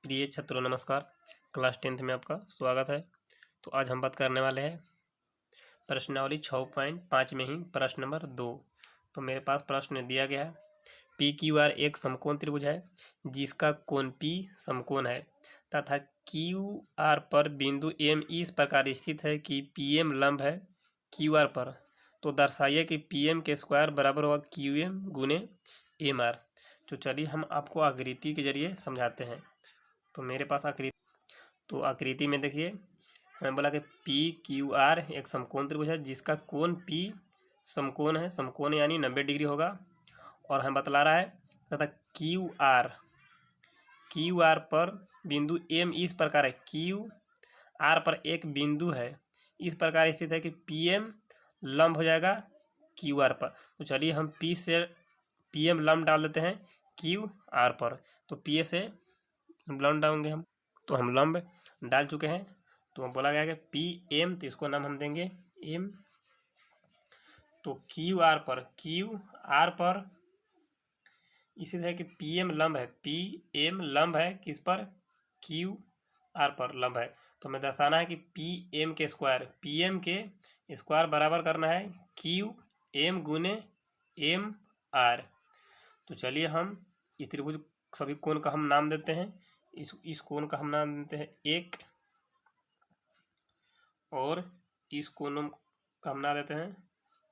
प्रिय छात्रों नमस्कार। क्लास 10th में आपका स्वागत है। तो आज हम बात करने वाले हैं प्रश्नावली 6.5 में ही प्रश्न नंबर 2। तो मेरे पास प्रश्न दिया गया है, पी क्यू आर एक समकोण त्रिभुज है जिसका कोण पी समकोण है तथा क्यू आर पर बिंदु एम इस प्रकार स्थित है कि पी एम लंब है क्यू आर पर। तो दर्शाइए कि पी एम के स्क्वायर बराबर होगा क्यू एम गुने एम आर। तो चलिए हम आपको आकृति के जरिए समझाते हैं। तो मेरे पास आकृति में देखिए, मैं बोला कि पी क्यू आर एक समकोण त्रिभुज है जिसका कोण पी समकोण है, समकोण यानी 90 डिग्री होगा। और हमें बतला रहा है तथा क्यू आर पर बिंदु एम इस प्रकार है, क्यू आर पर एक बिंदु है इस प्रकार स्थित है कि पी एम लंब हो जाएगा क्यू आर पर। तो चलिए हम पी से पी एम लंब डाल देते हैं क्यू आर पर। तो पी से लंब डालेंगे हम, तो हम लंब डाल चुके हैं। तो बोला गया कि पी एम, तो इसको नाम हम देंगे एम। तो क्यू आर पर इसी तरह कि पी एम लंब है, पी एम लंब है किस पर, क्यू आर पर लंब है। तो हमें दर्शाना है कि पी एम के स्क्वायर बराबर करना है क्यू एम गुने एम आर। तो चलिए हम इस त्रिभुज सभी कोण का हम नाम देते हैं। इस कोण का हम नाम देते हैं 1 और इस कोण का हम नाम देते हैं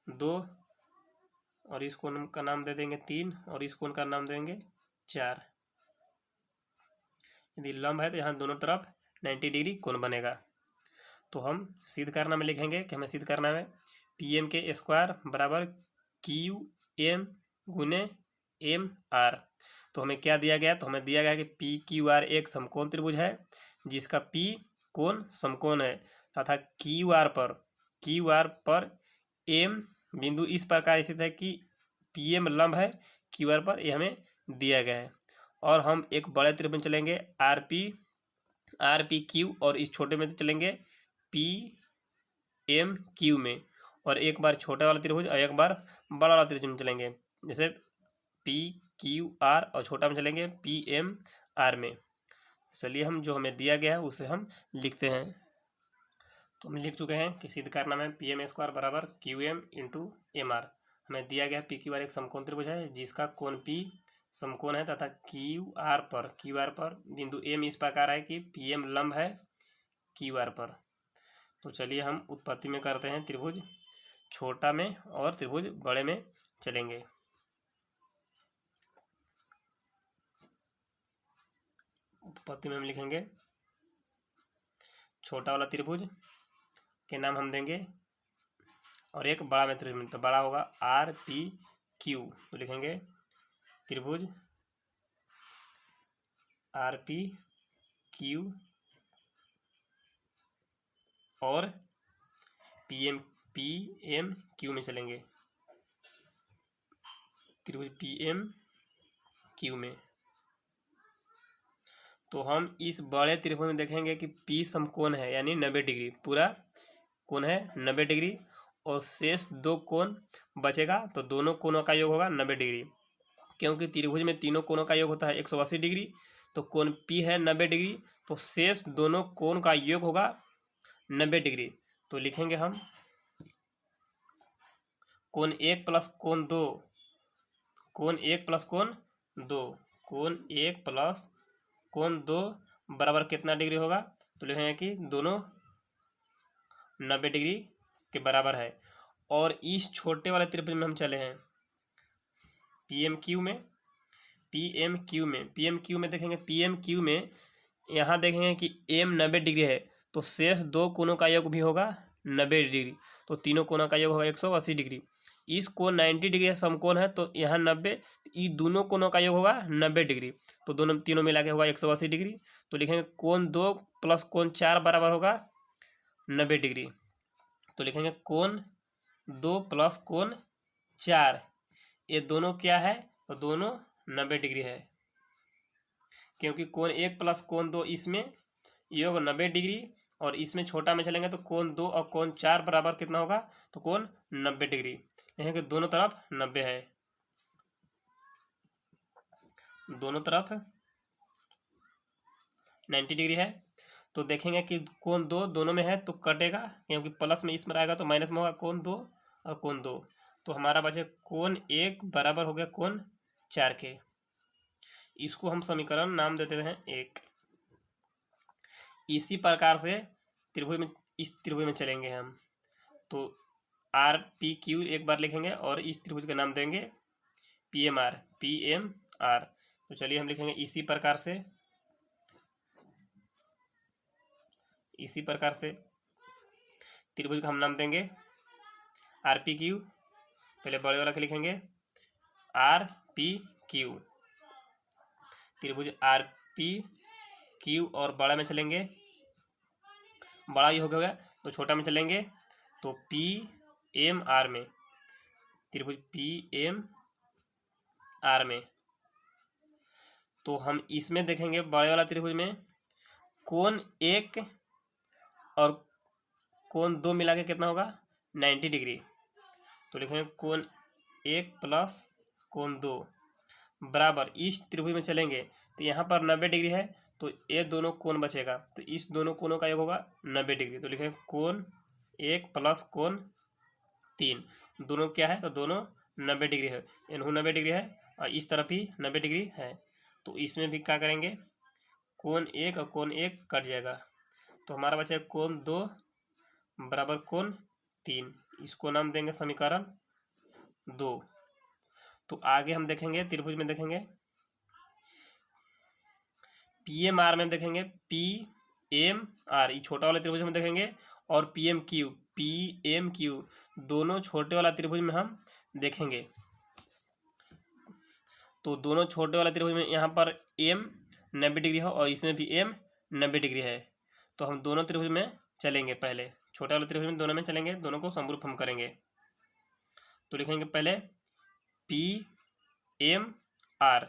2 और इस कोण का नाम दे देंगे 3 और इस कोण का नाम देंगे 4। यदि लंब है तो यहाँ दोनों तरफ 90 डिग्री कोण बनेगा। तो हम सिद्ध करना में लिखेंगे कि हमें सिद्ध करना है पी एम के स्क्वायर बराबर क्यू एम गुने एम आर। तो हमें क्या दिया गया, तो हमें दिया गया कि पी क्यू आर एक समकोण त्रिभुज है जिसका पी कोण समकोण है तथा क्यू आर पर एम बिंदु इस प्रकार स्थित है कि पी एम लंब है क्यू आर पर, यह हमें दिया गया है। और हम एक बड़े त्रिभुज में चलेंगे आर पी क्यू, और इस छोटे में तो चलेंगे पी एम क्यू में, और एक बार छोटे वाला त्रिभुज और एक बार बड़ा वाला त्रिभुज में चलेंगे। जैसे पी क्यू आर और छोटा में चलेंगे पी एम आर में। चलिए हम जो हमें दिया गया है उसे हम लिखते हैं। तो हम लिख चुके हैं कि सिद्ध करना में पी एम स्क्वायर बराबर Q M into M R. हमें दिया गया पी क्यू आर एक समकोण त्रिभुज है जिसका कोण पी समकोण है तथा क्यू आर पर बिंदु एम इस प्रकार है कि पी एम लंब है क्यू आर पर। तो चलिए हम उत्पत्ति में करते हैं, त्रिभुज छोटा में और त्रिभुज बड़े में चलेंगे। उत्पत्ति में हम लिखेंगे छोटा वाला त्रिभुज के नाम हम देंगे और एक बड़ा में त्रिभुज, तो बड़ा होगा आर पी क्यू। तो लिखेंगे त्रिभुज आर पी क्यू और पी एम क्यू में चलेंगे, त्रिभुज पी एम क्यू में। तो हम इस बड़े त्रिभुज में देखेंगे कि पी समकोण है यानी 90 डिग्री, पूरा कोण है 90 डिग्री, और शेष 2 कोण बचेगा तो दोनों कोणों का योग होगा 90 डिग्री। क्योंकि त्रिभुज में तीनों कोणों का योग होता है 180 डिग्री, तो कोण पी है 90 डिग्री, तो शेष दोनों कोण का योग होगा 90 डिग्री। तो लिखेंगे हम कोण 1 प्लस कोण 2, कोण 1 प्लस कोण 2, कोण 1 प्लस कोण 2 बराबर कितना डिग्री होगा, तो लिखेंगे कि दोनों 90 डिग्री के बराबर है। और इस छोटे वाले त्रिभुज में हम चले हैं पी एम क्यू में देखेंगे पी एम क्यू में यहाँ देखेंगे कि एम 90 डिग्री है, तो शेष 2 कोणों का योग भी होगा 90 डिग्री, तो तीनों कोणों का योग होगा 180 डिग्री। इस कोण 90 डिग्री समकोण है तो यहाँ 90, ये दोनों कोणों का योग होगा 90 डिग्री, तो तीनों मिला के होगा 180 डिग्री। तो लिखेंगे कोण 2 प्लस कोण 4 बराबर होगा 90 डिग्री। तो लिखेंगे कोण 2 प्लस कोण 4, ये दोनों क्या है, तो दोनों 90 डिग्री है। क्योंकि कोण 1 प्लस कोण 2 इसमें योग 90 डिग्री, और इसमें छोटा में चलेंगे तो कोण 2 और कोण 4 बराबर कितना होगा, तो कोण 90 डिग्री। लिखेंगे दोनों तरफ 90 है, दोनों तरफ 90 डिग्री है। तो देखेंगे कि कोण दो दोनों में है तो कटेगा, क्योंकि प्लस में इसमें आएगा तो माइनस में होगा कोण दो और कोण दो। तो हमारा बचे कोण 1 बराबर हो गया कोण 4 के। इसको हम समीकरण नाम देते हैं 1। इसी प्रकार से त्रिभुज में, इस त्रिभुज में चलेंगे हम, तो आर पी क्यू एक बार लिखेंगे और इस त्रिभुज का नाम देंगे पी एम आर। तो चलिए हम लिखेंगे इसी प्रकार से त्रिभुज का हम नाम देंगे आर पी क्यू। पहले बड़े वाला के लिखेंगे आर पी क्यू, त्रिभुज आर पी क्यू, और बड़ा में चलेंगे, बड़ा ही हो गया तो छोटा में चलेंगे तो पी एम आर में, त्रिभुज पी एम आर में। तो हम इसमें देखेंगे बड़े वाला त्रिभुज में कोण 1 और कोण 2 मिला के कितना होगा 90 डिग्री। तो लिखेंगे कोण 1 प्लस कोण 2 बराबर, इस त्रिभुज में चलेंगे तो यहाँ पर 90 डिग्री है तो ये दोनों कोण बचेगा, तो इस दोनों कोणों का योग होगा 90 डिग्री। तो लिखेंगे कोण 1 प्लस कोण 3, दोनों क्या है तो दोनों 90 डिग्री है, इन्हों 90 डिग्री है और इस तरफ ही 90 डिग्री है। तो इसमें भी क्या करेंगे कोण 1 और कोण 1 कट जाएगा, तो हमारा बचा कोण 2 बराबर कोण 3। इसको नाम देंगे समीकरण 2। तो आगे हम देखेंगे त्रिभुज में देखेंगे पी एम आर में देखेंगे पी एम आर, ये छोटा वाला त्रिभुज में देखेंगे, और पी एम क्यू दोनों छोटे वाला त्रिभुज में हम देखेंगे। तो दोनों छोटे वाला त्रिभुज में यहाँ पर एम 90 डिग्री है और इसमें भी एम 90 डिग्री है। तो हम दोनों त्रिभुज में चलेंगे, पहले छोटा वाला त्रिभुज में दोनों में चलेंगे, दोनों को समरूप हम करेंगे। तो लिखेंगे पहले पी एम आर,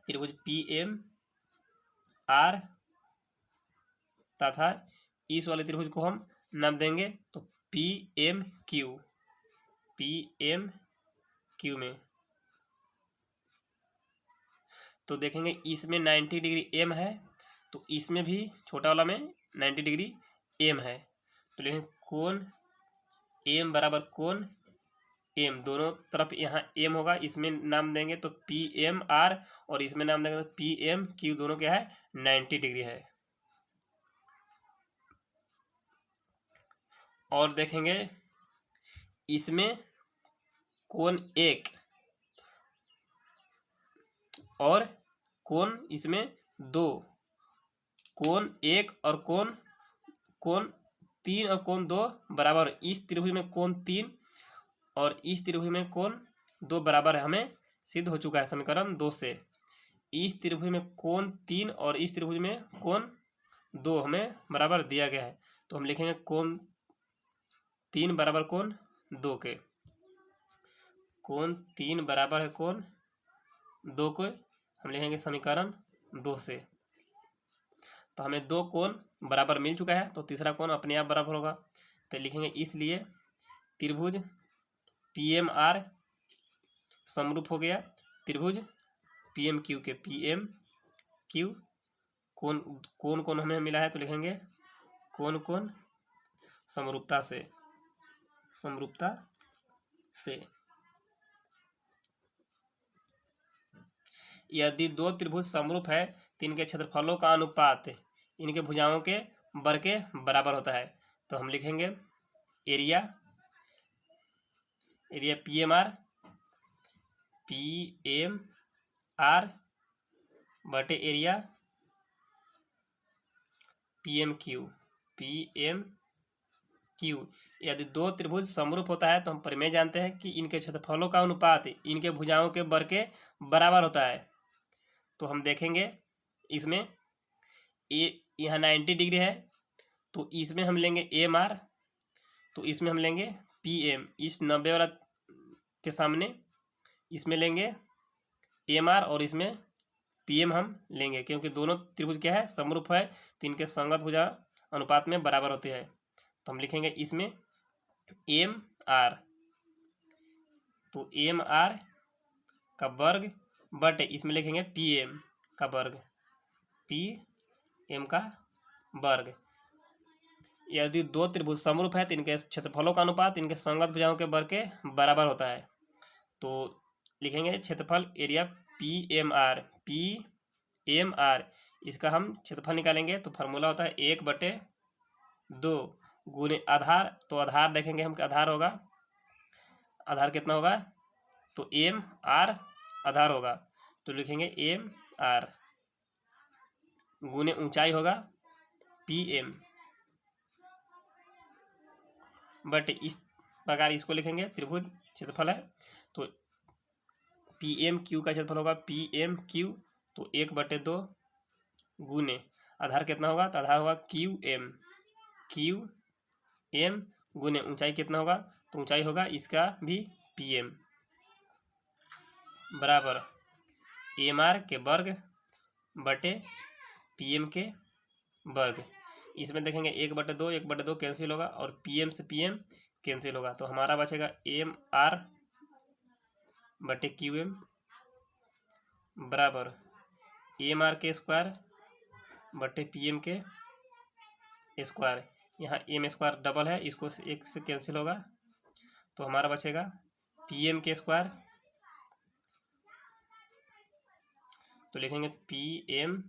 त्रिभुज पी एम आर तथा इस वाले त्रिभुज को हम नाम देंगे तो पी एम क्यू में। तो देखेंगे इसमें 90 डिग्री एम है तो इसमें भी छोटा वाला में 90 डिग्री एम है। तो लिखेंगे कोण एम बराबर कोण एम, दोनों तरफ यहाँ एम होगा, इसमें नाम देंगे तो पी एम आर और इसमें नाम देंगे तो पी एम क्यू, दोनों क्या है 90 डिग्री है। और देखेंगे इसमें कोण 1 और कोण इसमें 2, कोण 1 और कोण 3 और कोण 2 बराबर, इस त्रिभुज में कोण 3 और इस त्रिभुज में कोण 2 बराबर है, हमें सिद्ध हो चुका है समीकरण 2 से। इस त्रिभुज में कोण 3 और इस त्रिभुज में कोण 2 हमें बराबर दिया गया है, तो हम लिखेंगे कोण 3 बराबर कोण 2 के, कोण 3 बराबर है कोण 2 को हम लिखेंगे समीकरण 2 से। तो हमें 2 कोण बराबर मिल चुका है, तो तीसरा कोण अपने आप बराबर होगा। तो लिखेंगे इसलिए त्रिभुज पी एम आर समरूप हो गया त्रिभुज पी एम क्यू के। पी एम क्यू कोण हमें मिला है तो लिखेंगे कोण समरूपता से। यदि 2 त्रिभुज समरूप है तो इनके क्षेत्रफलों का अनुपात इनके भुजाओं के वर्ग के बराबर होता है। तो हम लिखेंगे एरिया पी एम आर बटे एरिया पी एम क्यू। यदि 2 त्रिभुज समरूप होता है तो हम प्रमेय जानते हैं कि इनके क्षेत्रफलों का अनुपात इनके भुजाओं के वर्ग के बराबर होता है। तो हम देखेंगे इसमें यहाँ 90 डिग्री है तो इसमें हम लेंगे एम आर, तो इसमें हम लेंगे पी एम, इस 90 वाला के सामने इसमें लेंगे एम आर और इसमें पी एम हम लेंगे, क्योंकि दोनों त्रिभुज क्या है समरूप है तो इनके संगत भुजा अनुपात में बराबर होते हैं। तो हम लिखेंगे इसमें एम आर, तो एम आर का वर्ग बटे इसमें लिखेंगे पी एम का वर्ग, पी एम का वर्ग। यदि दो त्रिभुज समरूप है तो इनके क्षेत्रफलों का अनुपात इनके संगत भुजाओं के वर्ग के बराबर होता है। तो लिखेंगे क्षेत्रफल एरिया पी एम आर, इसका हम क्षेत्रफल निकालेंगे तो फार्मूला होता है 1/2 गुने आधार। तो आधार देखेंगे हम, आधार होगा, आधार कितना होगा, तो एम आर आधार होगा, तो लिखेंगे एम आर गुने ऊंचाई होगा पी एम, बट इस प्रकार इसको लिखेंगे त्रिभुज क्षेत्रफल है। तो पी एम क्यू का क्षेत्रफल होगा पी एम क्यू, तो 1/2 गुने आधार कितना होगा, तो आधार होगा क्यू एम गुने ऊंचाई कितना होगा, तो ऊंचाई होगा इसका भी पी एम बराबर एम आर के वर्ग बटे पी एम के वर्ग। इसमें देखेंगे 1/2 कैंसिल होगा और पी एम से पी एम कैंसिल होगा, तो हमारा बचेगा एम आर बटे क्यू एम बराबर एम आर के स्क्वायर बटे पी एम के स्क्वायर। यहाँ एम स्क्वायर डबल है, इसको एक से कैंसिल होगा, तो हमारा बचेगा पी एम के स्क्वायर, तो लिखेंगे पी एम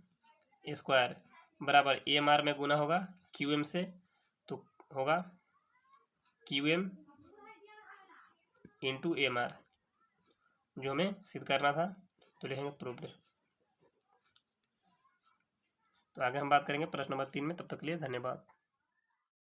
स्क्वायर बराबर एम आर में गुना होगा क्यू एम से, तो होगा Q M into M R, जो हमें सिद्ध करना था, तो लिखेंगे प्रूव्ड। तो आगे हम बात करेंगे प्रश्न नंबर 3 में, तब तक के लिए धन्यवाद।